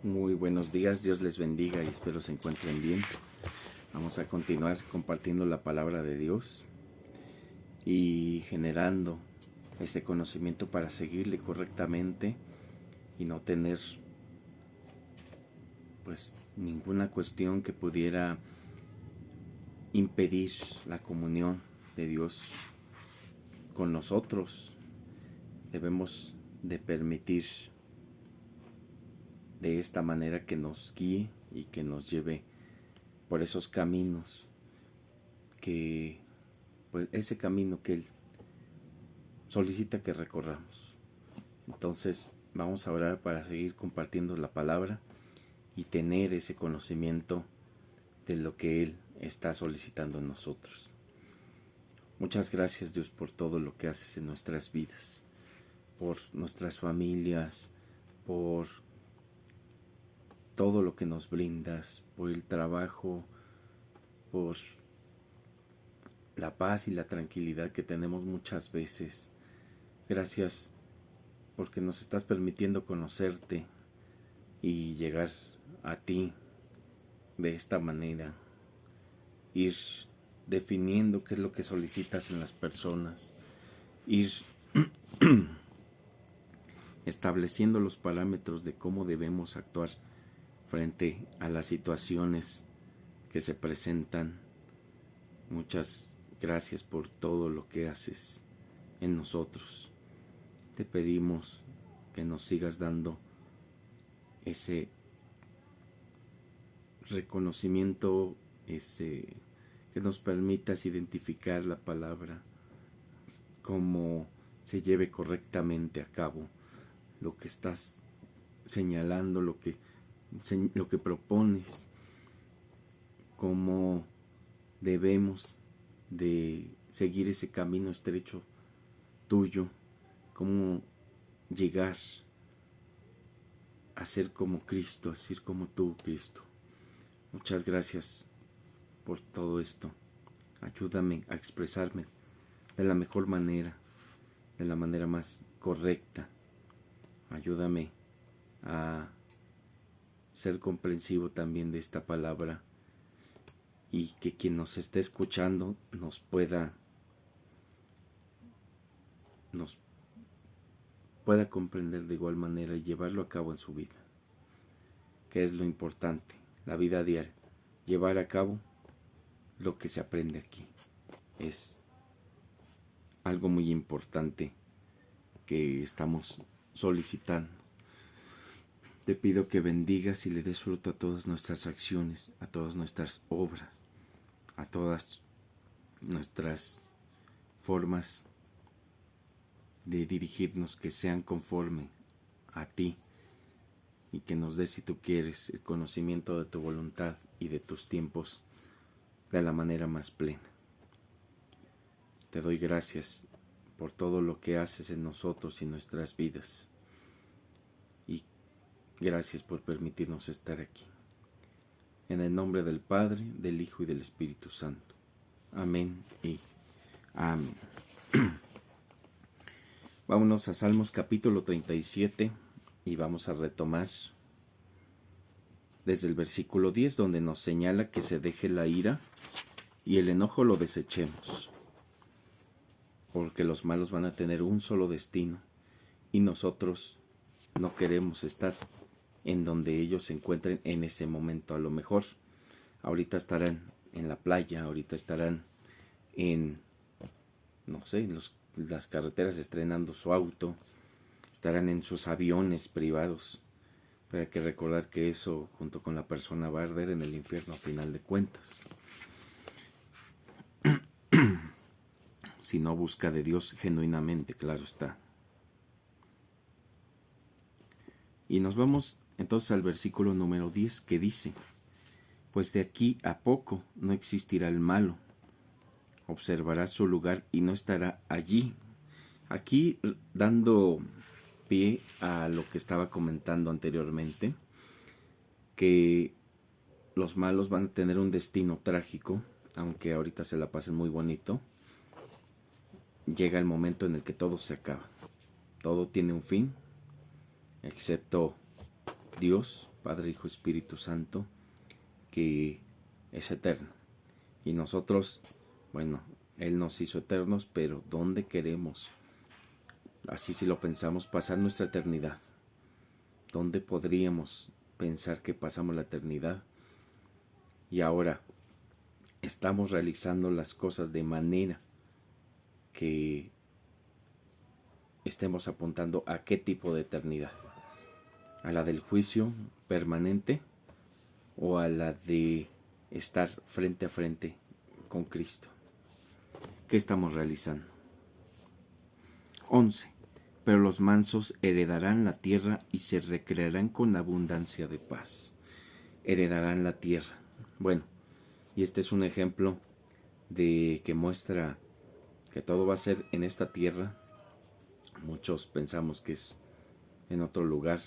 Muy buenos días, Dios les bendiga y espero se encuentren bien. Vamos a continuar compartiendo la palabra de Dios y generando este conocimiento para seguirle correctamente y no tener pues ninguna cuestión que pudiera impedir la comunión de Dios con nosotros. Debemos de permitir de esta manera que nos guíe y que nos lleve por esos caminos que, pues ese camino que Él solicita que recorramos. Entonces vamos a orar para seguir compartiendo la palabra y tener ese conocimiento de lo que Él está solicitando en nosotros. Muchas gracias, Dios, por todo lo que haces en nuestras vidas, por nuestras familias, por todo lo que nos brindas, por el trabajo, por la paz y la tranquilidad que tenemos muchas veces. Gracias porque nos estás permitiendo conocerte y llegar a ti de esta manera, ir definiendo qué es lo que solicitas en las personas, ir estableciendo los parámetros de cómo debemos actuar frente a las situaciones que se presentan. Muchas gracias por todo lo que haces en nosotros. Te pedimos que nos sigas dando ese reconocimiento, que nos permitas identificar la palabra, cómo se lleve correctamente a cabo lo que estás señalando, lo que propones, cómo debemos de seguir ese camino estrecho tuyo, cómo llegar a ser como Cristo, a ser como tú, Cristo. Muchas gracias por todo esto. Ayúdame a expresarme de la mejor manera, de la manera más correcta. Ayúdame a ser comprensivo también de esta palabra y que quien nos esté escuchando nos pueda comprender de igual manera y llevarlo a cabo en su vida, que es lo importante, la vida diaria, llevar a cabo lo que se aprende aquí. Es algo muy importante que estamos solicitando. Te pido que bendigas y le des fruto a todas nuestras acciones, a todas nuestras obras, a todas nuestras formas de dirigirnos, que sean conforme a ti, y que nos des, si tú quieres, el conocimiento de tu voluntad y de tus tiempos de la manera más plena. Te doy gracias por todo lo que haces en nosotros y nuestras vidas, y gracias por permitirnos estar aquí. En el nombre del Padre, del Hijo y del Espíritu Santo. Amén y amén. Vámonos a Salmos capítulo 37 y vamos a retomar desde el versículo 10, donde nos señala que se deje la ira y el enojo lo desechemos, porque los malos van a tener un solo destino y nosotros no queremos estar en donde ellos se encuentren en ese momento. A lo mejor ahorita estarán en la playa, ahorita estarán en, no sé, las carreteras estrenando su auto, estarán en sus aviones privados, pero hay que recordar que eso junto con la persona va a arder en el infierno a final de cuentas. Si no busca de Dios genuinamente, claro está. Y nos vamos entonces al versículo número 10, que dice: pues de aquí a poco no existirá el malo, observará su lugar y no estará allí. Aquí dando pie a lo que estaba comentando anteriormente, que los malos van a tener un destino trágico, aunque ahorita se la pasen muy bonito. Llega el momento en el que todo se acaba, todo tiene un fin, excepto Dios, Padre, Hijo, Espíritu Santo, que es eterno. Y nosotros, bueno, Él nos hizo eternos, pero ¿dónde queremos, así si lo pensamos, pasar nuestra eternidad? ¿Dónde podríamos pensar que pasamos la eternidad? Y ahora estamos realizando las cosas de manera que estemos apuntando a qué tipo de eternidad, a la del juicio permanente o a la de estar frente a frente con Cristo. ¿Qué estamos realizando? 11. Pero los mansos heredarán la tierra y se recrearán con abundancia de paz. Heredarán la tierra. Bueno, y este es un ejemplo de que muestra que todo va a ser en esta tierra. Muchos pensamos que es en otro lugar,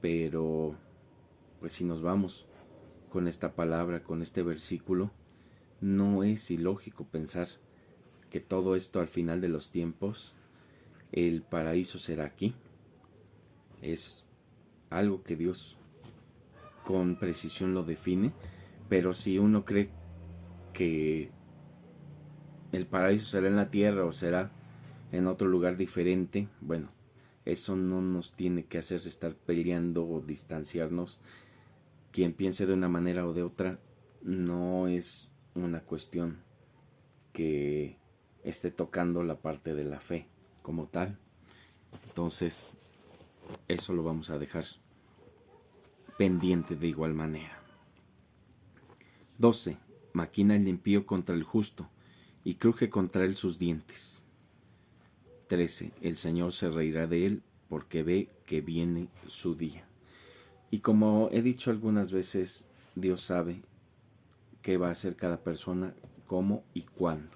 pero pues si nos vamos con esta palabra, con este versículo, no es ilógico pensar que todo esto al final de los tiempos, el paraíso será aquí. Es algo que Dios con precisión lo define, pero si uno cree que el paraíso será en la tierra o será en otro lugar diferente, bueno, eso no nos tiene que hacer estar peleando o distanciarnos. Quien piense de una manera o de otra no es una cuestión que esté tocando la parte de la fe como tal. Entonces, eso lo vamos a dejar pendiente de igual manera. 12. Maquina el impío contra el justo y cruje contra él sus dientes. 13. El Señor se reirá de él porque ve que viene su día. Y como he dicho algunas veces, Dios sabe qué va a hacer cada persona, cómo y cuándo.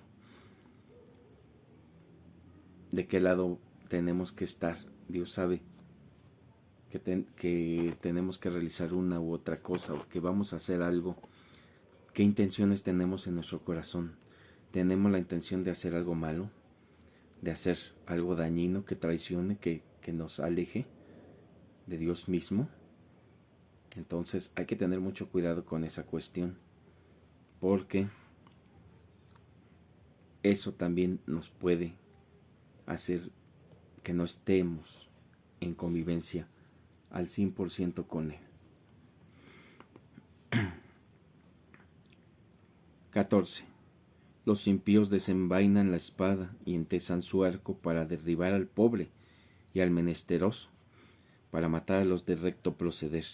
De qué lado tenemos que estar. Dios sabe que tenemos que realizar una u otra cosa o que vamos a hacer algo. ¿Qué intenciones tenemos en nuestro corazón? ¿Tenemos la intención de hacer algo malo? ¿De hacer algo dañino que traicione, que nos aleje de Dios mismo? Entonces hay que tener mucho cuidado con esa cuestión, porque eso también nos puede hacer que no estemos en convivencia al 100% con Él. 14. Los impíos desenvainan la espada y entesan su arco para derribar al pobre y al menesteroso, para matar a los de recto proceder.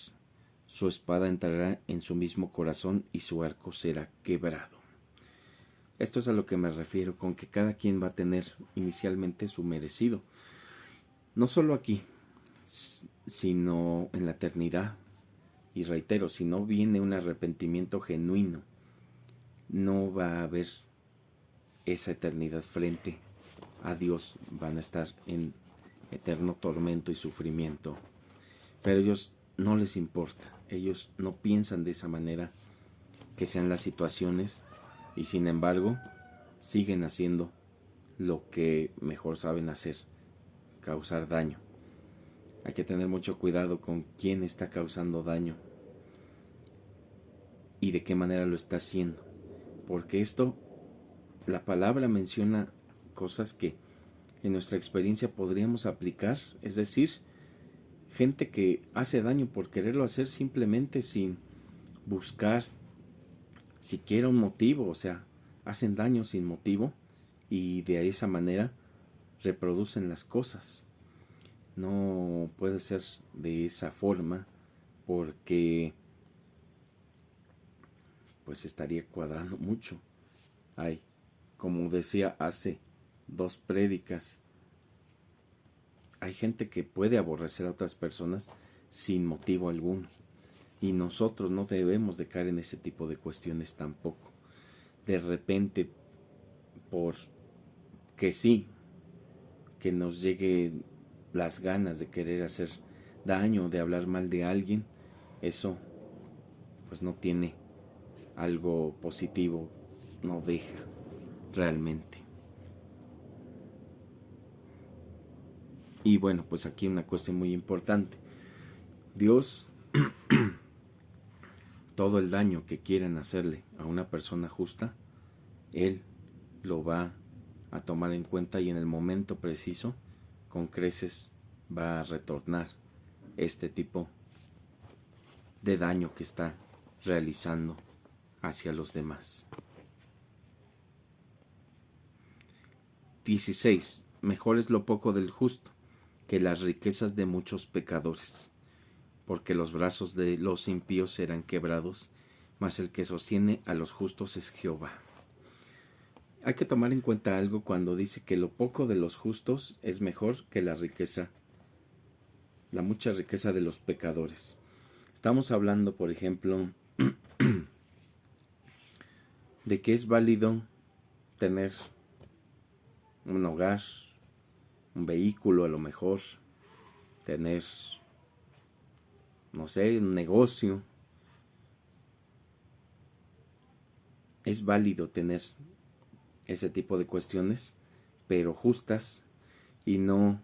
Su espada entrará en su mismo corazón y su arco será quebrado. Esto es a lo que me refiero, con que cada quien va a tener inicialmente su merecido. No solo aquí, sino en la eternidad. Y reitero, si no viene un arrepentimiento genuino, no va a haber esa eternidad frente a Dios. Van a estar en eterno tormento y sufrimiento. Pero a ellos no les importa. Ellos no piensan de esa manera que sean las situaciones y sin embargo siguen haciendo lo que mejor saben hacer, causar daño. Hay que tener mucho cuidado con quién está causando daño y de qué manera lo está haciendo, porque esto, la palabra menciona cosas que en nuestra experiencia podríamos aplicar, es decir, gente que hace daño por quererlo hacer simplemente sin buscar siquiera un motivo, o sea, hacen daño sin motivo y de esa manera reproducen las cosas. No puede ser de esa forma porque pues estaría cuadrando mucho. Hay, como decía hace 2 prédicas, hay gente que puede aborrecer a otras personas sin motivo alguno. Y nosotros no debemos de caer en ese tipo de cuestiones tampoco. De repente, por que sí, que nos lleguen las ganas de querer hacer daño, de hablar mal de alguien, eso pues no tiene algo positivo, no deja realmente. Y bueno, pues aquí una cuestión muy importante. Dios todo el daño que quieren hacerle a una persona justa, Él lo va a tomar en cuenta y en el momento preciso, con creces, va a retornar este tipo de daño que está realizando hacia los demás. 16. Mejor es lo poco del justo que las riquezas de muchos pecadores, porque los brazos de los impíos serán quebrados, mas el que sostiene a los justos es Jehová. Hay que tomar en cuenta algo cuando dice que lo poco de los justos es mejor que la riqueza, la mucha riqueza de los pecadores. Estamos hablando, por ejemplo, de que es válido tener un hogar, un vehículo a lo mejor, tener, no sé, un negocio. Es válido tener ese tipo de cuestiones, pero justas, y no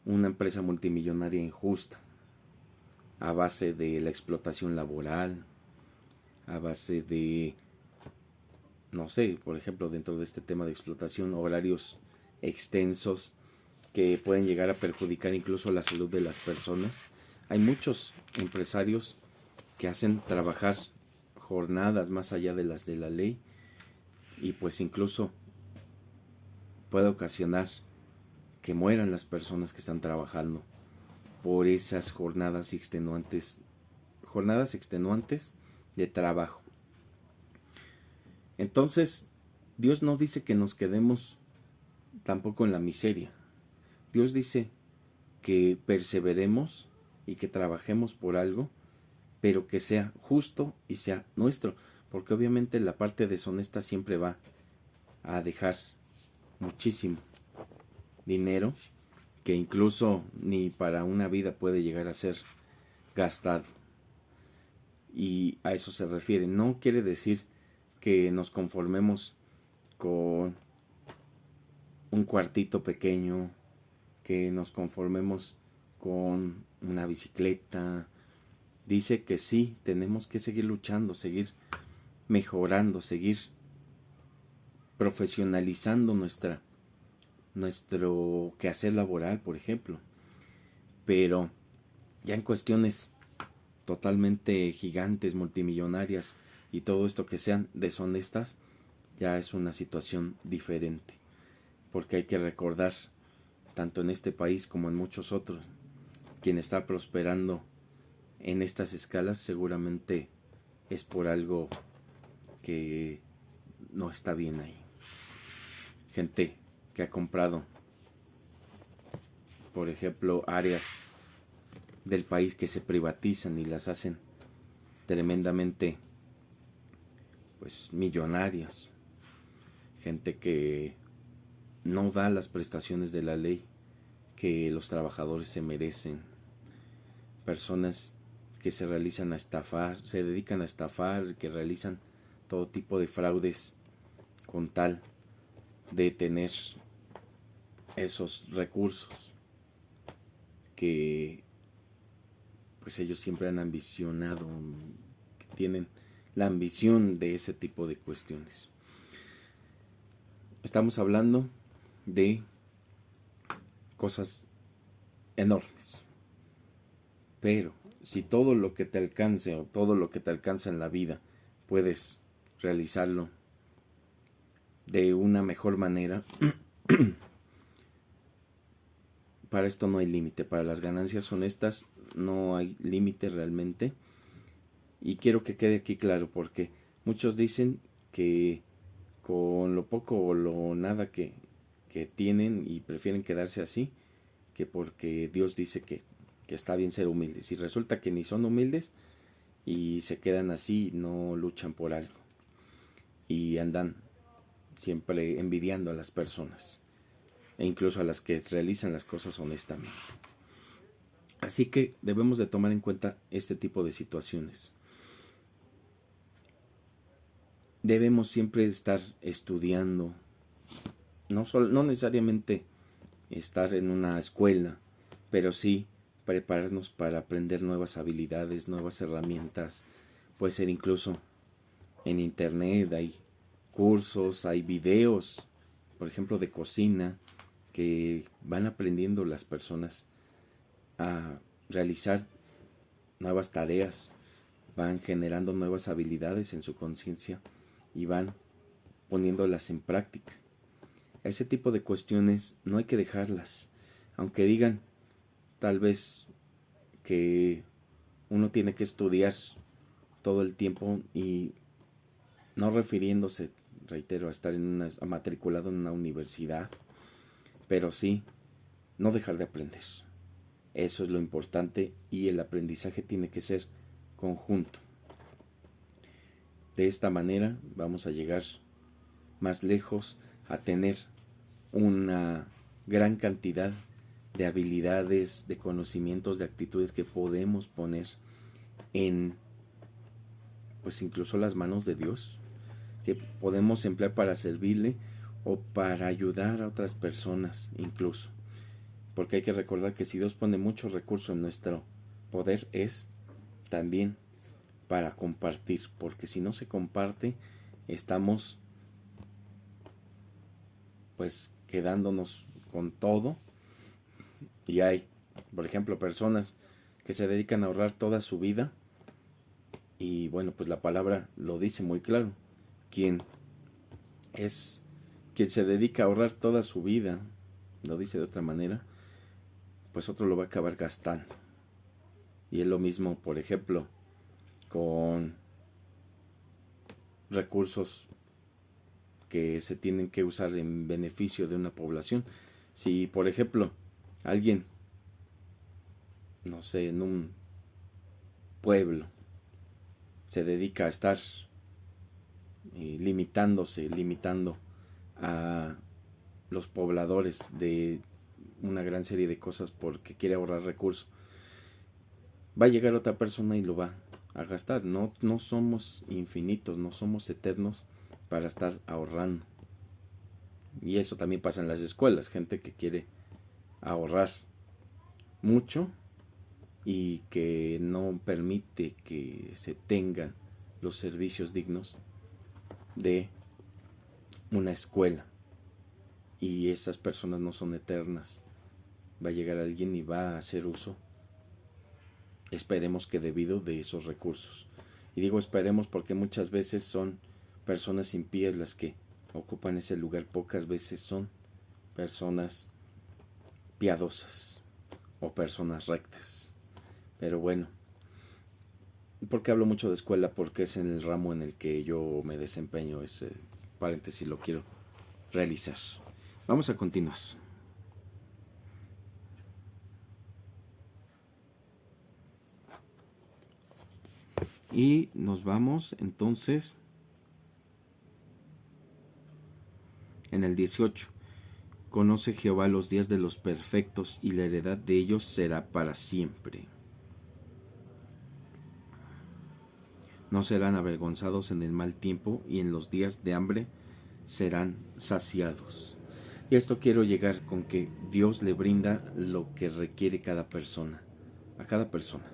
una empresa multimillonaria injusta, a base de la explotación laboral, a base de, no sé, por ejemplo, dentro de este tema de explotación, horarios extensos que pueden llegar a perjudicar incluso la salud de las personas. Hay muchos empresarios que hacen trabajar jornadas más allá de las de la ley, y pues incluso puede ocasionar que mueran las personas que están trabajando por esas jornadas extenuantes de trabajo. Entonces, Dios no dice que nos quedemos tampoco en la miseria. Dios dice que perseveremos y que trabajemos por algo, pero que sea justo y sea nuestro, porque obviamente la parte deshonesta siempre va a dejar muchísimo dinero que incluso ni para una vida puede llegar a ser gastado. Y a eso se refiere. No quiere decir que nos conformemos con un cuartito pequeño, que nos conformemos con una bicicleta. Dice que sí, tenemos que seguir luchando, seguir mejorando, seguir profesionalizando nuestro quehacer laboral, por ejemplo. Pero ya en cuestiones totalmente gigantes, multimillonarias y todo esto que sean deshonestas, ya es una situación diferente. Porque hay que recordar, tanto en este país como en muchos otros, quien está prosperando en estas escalas seguramente es por algo que no está bien ahí. Gente que ha comprado, por ejemplo, áreas del país que se privatizan y las hacen tremendamente, pues, millonarias. Gente que no da las prestaciones de la ley que los trabajadores se merecen. Personas que se dedican a estafar, que realizan todo tipo de fraudes con tal de tener esos recursos que pues ellos siempre han ambicionado, que tienen la ambición de ese tipo de cuestiones. Estamos hablando de cosas enormes, pero si todo lo que te alcance o todo lo que te alcanza en la vida puedes realizarlo de una mejor manera, para esto no hay límite. Para las ganancias honestas no hay límite realmente. Y quiero que quede aquí claro, porque muchos dicen que con lo poco o lo nada que tienen y prefieren quedarse así, que porque Dios dice que está bien ser humildes. Y resulta que ni son humildes y se quedan así, no luchan por algo. Y andan siempre envidiando a las personas, e incluso a las que realizan las cosas honestamente. Así que debemos de tomar en cuenta este tipo de situaciones. Debemos siempre estar estudiando, no necesariamente estar en una escuela, pero sí prepararnos para aprender nuevas habilidades, nuevas herramientas. Puede ser incluso en internet, hay cursos, hay videos, por ejemplo, de cocina, que van aprendiendo las personas a realizar nuevas tareas, van generando nuevas habilidades en su conciencia y van poniéndolas en práctica. Ese tipo de cuestiones no hay que dejarlas, aunque digan tal vez que uno tiene que estudiar todo el tiempo, y no refiriéndose, reitero, a estar matriculado en una universidad, pero sí no dejar de aprender. Eso es lo importante, y el aprendizaje tiene que ser conjunto. De esta manera vamos a llegar más lejos, a tener una gran cantidad de habilidades, de conocimientos, de actitudes que podemos poner en, pues incluso las manos de Dios, que podemos emplear para servirle o para ayudar a otras personas incluso. Porque hay que recordar que si Dios pone mucho recurso en nuestro poder, es también para compartir, porque si no se comparte, estamos pues quedándonos con todo. Y hay, por ejemplo, personas que se dedican a ahorrar toda su vida, y bueno, pues la palabra lo dice muy claro. Quien se dedica a ahorrar toda su vida, lo dice de otra manera, pues otro lo va a acabar gastando. Y es lo mismo, por ejemplo, con recursos que se tienen que usar en beneficio de una población. Si, por ejemplo, alguien, no sé, en un pueblo se dedica a estar limitando a los pobladores de una gran serie de cosas porque quiere ahorrar recursos, va a llegar otra persona y lo va a gastar. No somos infinitos, no somos eternos para estar ahorrando. Y eso también pasa en las escuelas, gente que quiere ahorrar mucho y que no permite que se tengan los servicios dignos de una escuela. Y esas personas no son eternas. Va a llegar alguien y va a hacer uso, esperemos que debido, de esos recursos. Y digo esperemos porque muchas veces son personas impías las que ocupan ese lugar, pocas veces son personas piadosas o personas rectas. Pero bueno, ¿por qué hablo mucho de escuela? Porque es en el ramo en el que yo me desempeño. Ese paréntesis lo quiero realizar. Vamos a continuar. Y nos vamos entonces en el 18. Conoce Jehová los días de los perfectos, y la heredad de ellos será para siempre. No serán avergonzados en el mal tiempo, y en los días de hambre serán saciados. Y a esto quiero llegar, con que Dios le brinda lo que requiere cada persona, a cada persona.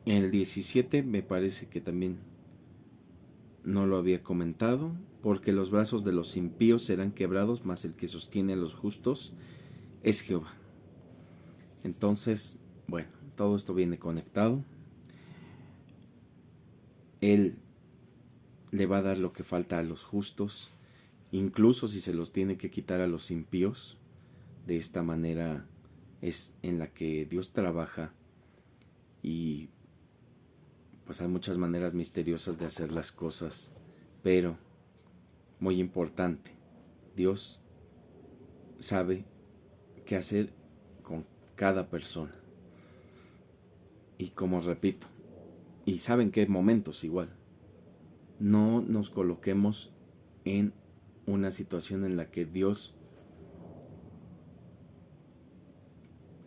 En el 17 me parece que también no lo había comentado, porque los brazos de los impíos serán quebrados, mas el que sostiene a los justos es Jehová. Entonces, bueno, todo esto viene conectado. Él le va a dar lo que falta a los justos, incluso si se los tiene que quitar a los impíos. De esta manera es en la que Dios trabaja, y pues hay muchas maneras misteriosas de hacer las cosas, pero muy importante, Dios sabe qué hacer con cada persona. Y como repito, y sabe en qué momentos igual. No nos coloquemos en una situación en la que Dios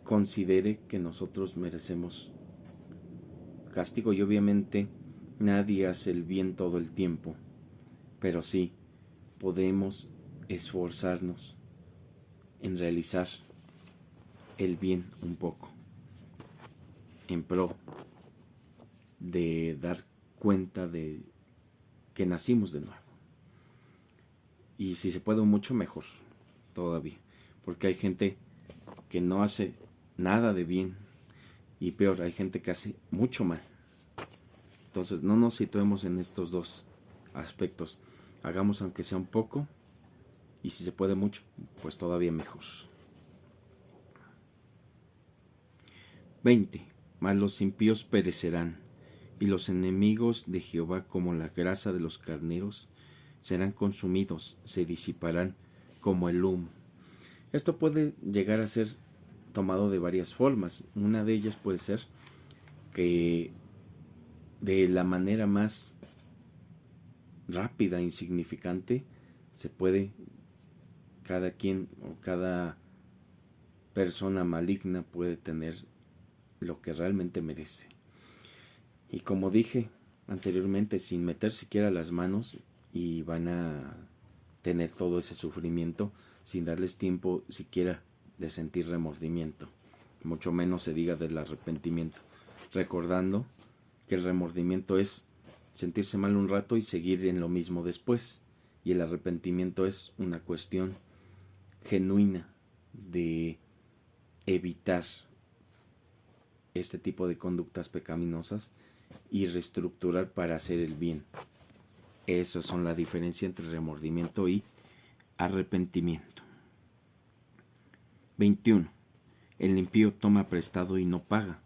considere que nosotros merecemos castigo. Y obviamente nadie hace el bien todo el tiempo, pero sí podemos esforzarnos en realizar el bien un poco, en pro de dar cuenta de que nacimos de nuevo. Y si se puede mucho mejor todavía, porque hay gente que no hace nada de bien y peor, hay gente que hace mucho mal. Entonces no nos situemos en estos dos aspectos. Hagamos aunque sea un poco, y si se puede mucho, pues todavía mejor. 20. Mas los impíos perecerán, y los enemigos de Jehová, como la grasa de los carneros, serán consumidos, se disiparán como el humo. Esto puede llegar a ser tomado de varias formas. Una de ellas puede ser que de la manera más rápida e insignificante se puede, cada quien o cada persona maligna puede tener lo que realmente merece. Y como dije anteriormente, sin meter siquiera las manos, y van a tener todo ese sufrimiento sin darles tiempo siquiera de sentir remordimiento, mucho menos se diga del arrepentimiento, recordando que el remordimiento es sentirse mal un rato y seguir en lo mismo después, y el arrepentimiento es una cuestión genuina de evitar este tipo de conductas pecaminosas y reestructurar para hacer el bien. Esas son la diferencia entre remordimiento y arrepentimiento. 21. El impío toma prestado y no paga,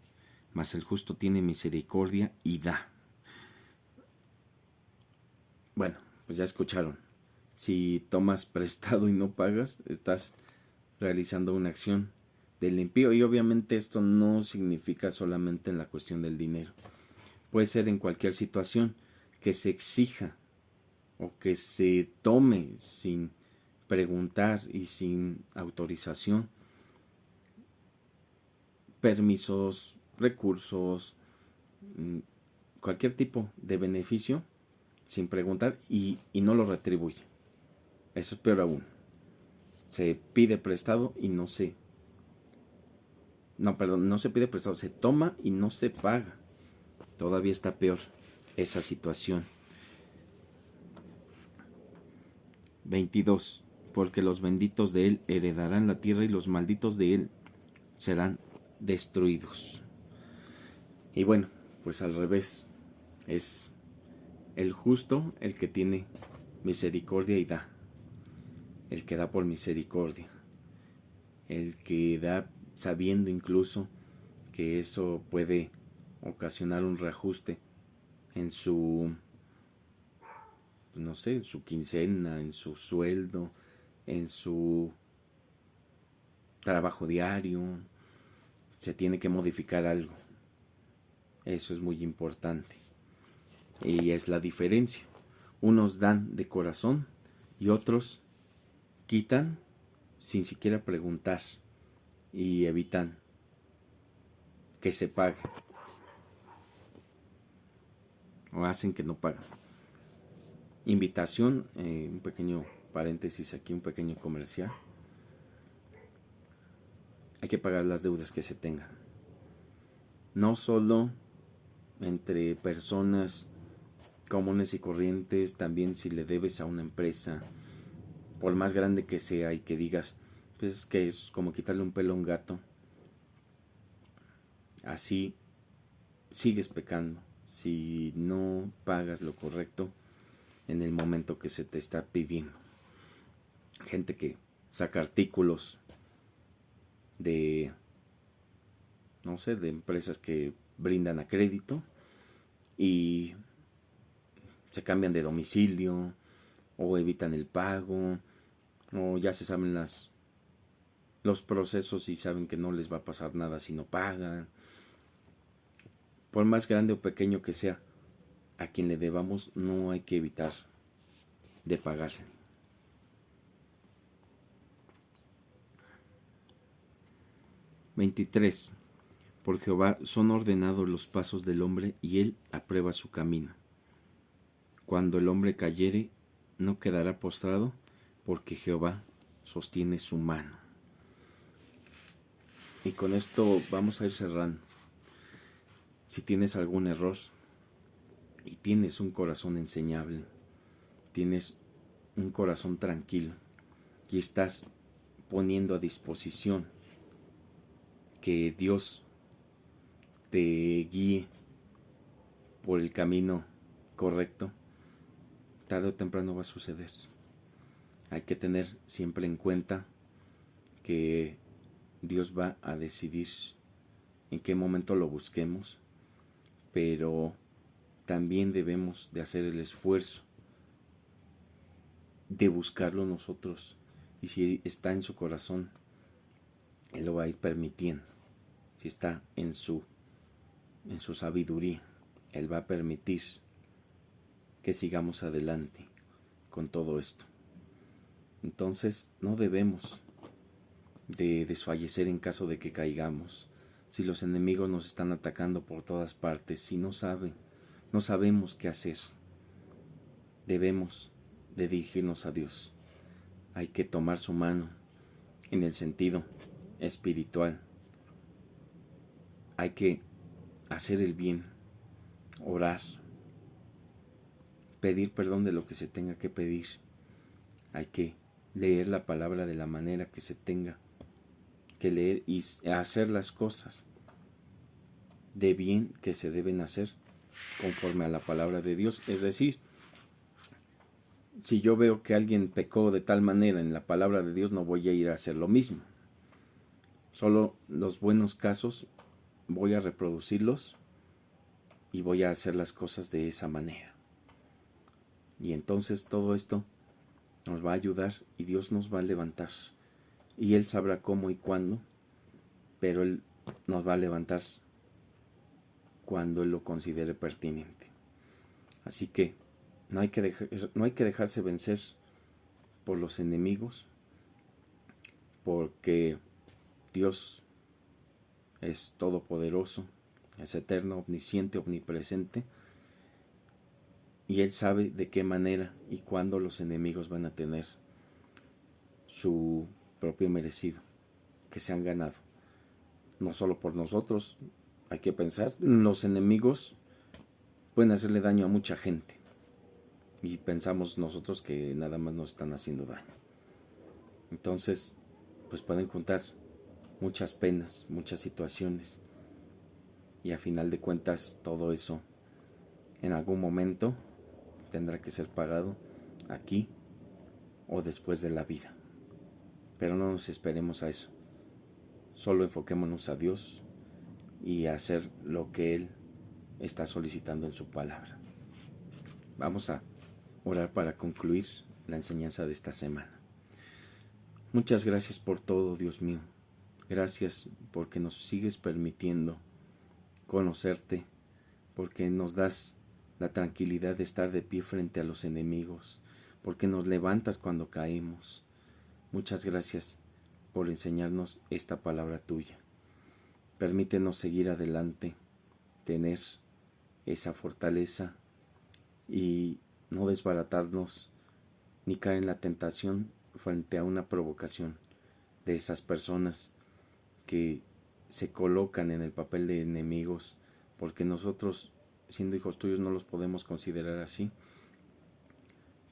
mas el justo tiene misericordia y da. Bueno, pues ya escucharon. Si tomas prestado y no pagas, estás realizando una acción del impío, y obviamente esto no significa solamente en la cuestión del dinero. Puede ser en cualquier situación que se exija o que se tome sin preguntar y sin autorización permisos, recursos, cualquier tipo de beneficio sin preguntar y no lo retribuye. Eso es peor aún. Se pide prestado y no se pide prestado, se toma y no se paga. Todavía está peor esa situación. 22. Porque los benditos de él heredarán la tierra y los malditos de él serán destruidos. Y bueno, pues al revés, es el justo el que tiene misericordia y da, el que da por misericordia, el que da sabiendo incluso que eso puede ocasionar un reajuste en su, no sé, en su quincena, en su sueldo, en su trabajo diario. Se tiene que modificar algo. Eso es muy importante. Y es la diferencia. Unos dan de corazón y otros quitan sin siquiera preguntar y evitan que se pague. O hacen que no pagan. Invitación, un pequeño paréntesis aquí, un pequeño comercial. Hay que pagar las deudas que se tengan. No solo entre personas comunes y corrientes, también si le debes a una empresa, por más grande que sea, y que digas, pues es que es como quitarle un pelo a un gato. Así sigues pecando si no pagas lo correcto en el momento que se te está pidiendo. Gente que saca artículos de, no sé, de empresas que brindan a crédito y se cambian de domicilio o evitan el pago, o ya se saben los procesos y saben que no les va a pasar nada si no pagan. Por más grande o pequeño que sea, a quien le debamos no hay que evitar de pagarle. (23) Por Jehová son ordenados los pasos del hombre, y él aprueba su camino. Cuando el hombre cayere, no quedará postrado, porque Jehová sostiene su mano. Y con esto vamos a ir cerrando. Si tienes algún error y tienes un corazón enseñable, tienes un corazón tranquilo y estás poniendo a disposición que Dios te guíe por el camino correcto, tarde o temprano va a suceder. Hay que tener siempre en cuenta que Dios va a decidir en qué momento lo busquemos, pero también debemos de hacer el esfuerzo de buscarlo nosotros, y si está en su corazón, Él lo va a ir permitiendo. Si está en su sabiduría, Él va a permitir que sigamos adelante con todo esto. Entonces no debemos de desfallecer en caso de que caigamos. Si los enemigos nos están atacando por todas partes, si no sabemos qué hacer, debemos de dirigirnos a Dios. Hay que tomar su mano en el sentido espiritual. Hay que hacer el bien, orar, pedir perdón de lo que se tenga que pedir. Hay que leer la palabra de la manera que se tenga que leer y hacer las cosas de bien que se deben hacer conforme a la palabra de Dios. Es decir, si yo veo que alguien pecó de tal manera en la palabra de Dios, no voy a ir a hacer lo mismo. Solo los buenos casos voy a reproducirlos y voy a hacer las cosas de esa manera. Y entonces todo esto nos va a ayudar y Dios nos va a levantar. Y Él sabrá cómo y cuándo, pero Él nos va a levantar cuando Él lo considere pertinente. Así que no hay que dejarse vencer por los enemigos, porque Dios es todopoderoso, es eterno, omnisciente, omnipresente, y Él sabe de qué manera y cuándo los enemigos van a tener su propio merecido, que se han ganado. No solo por nosotros, hay que pensar, los enemigos pueden hacerle daño a mucha gente, y pensamos nosotros que nada más nos están haciendo daño. Entonces, pues pueden juntar muchas penas, muchas situaciones, y a final de cuentas todo eso en algún momento tendrá que ser pagado aquí o después de la vida. Pero no nos esperemos a eso. Solo enfoquémonos a Dios y a hacer lo que Él está solicitando en su palabra. Vamos a orar para concluir la enseñanza de esta semana. Muchas gracias por todo, Dios mío. Gracias porque nos sigues permitiendo conocerte, porque nos das la tranquilidad de estar de pie frente a los enemigos, porque nos levantas cuando caemos. Muchas gracias por enseñarnos esta palabra tuya. Permítenos seguir adelante, tener esa fortaleza y no desbaratarnos ni caer en la tentación frente a una provocación de esas personas que se colocan en el papel de enemigos, porque nosotros, siendo hijos tuyos, no los podemos considerar así,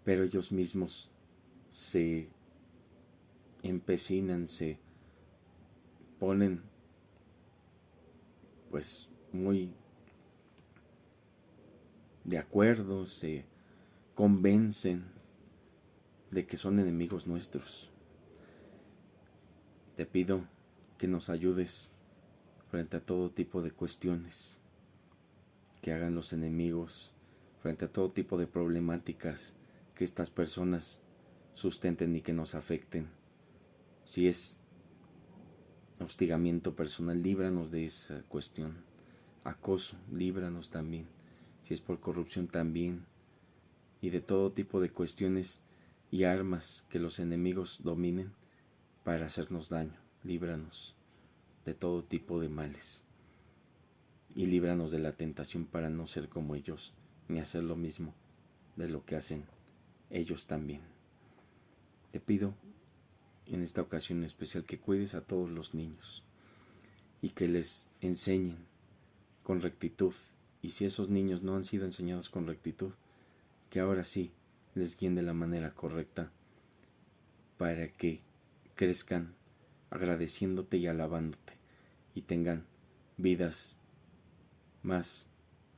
pero ellos mismos se empecinan, se ponen pues muy de acuerdo, se convencen de que son enemigos nuestros. Te pido que nos ayudes frente a todo tipo de cuestiones que hagan los enemigos, frente a todo tipo de problemáticas que estas personas sustenten y que nos afecten. Si es hostigamiento personal, líbranos de esa cuestión. Acoso, líbranos también. Si es por corrupción, también. Y de todo tipo de cuestiones y armas que los enemigos dominen para hacernos daño. Líbranos de todo tipo de males. Y líbranos de la tentación para no ser como ellos, ni hacer lo mismo de lo que hacen ellos también. Te pido en esta ocasión especial que cuides a todos los niños, y que les enseñen con rectitud. Y si esos niños no han sido enseñados con rectitud, que ahora sí les guíen de la manera correcta para que crezcan agradeciéndote y alabándote y tengan vidas más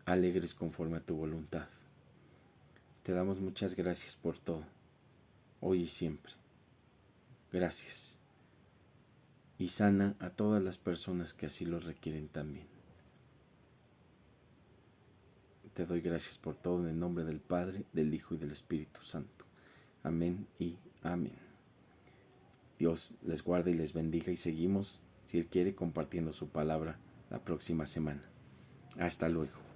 alegres conforme a tu voluntad. Te damos muchas gracias por todo, hoy y siempre. Gracias. Y sana a todas las personas que así lo requieren también. Te doy gracias por todo en el nombre del Padre, del Hijo y del Espíritu Santo. Amén y amén. Dios les guarde y les bendiga y seguimos, si Él quiere, compartiendo su palabra la próxima semana. Hasta luego.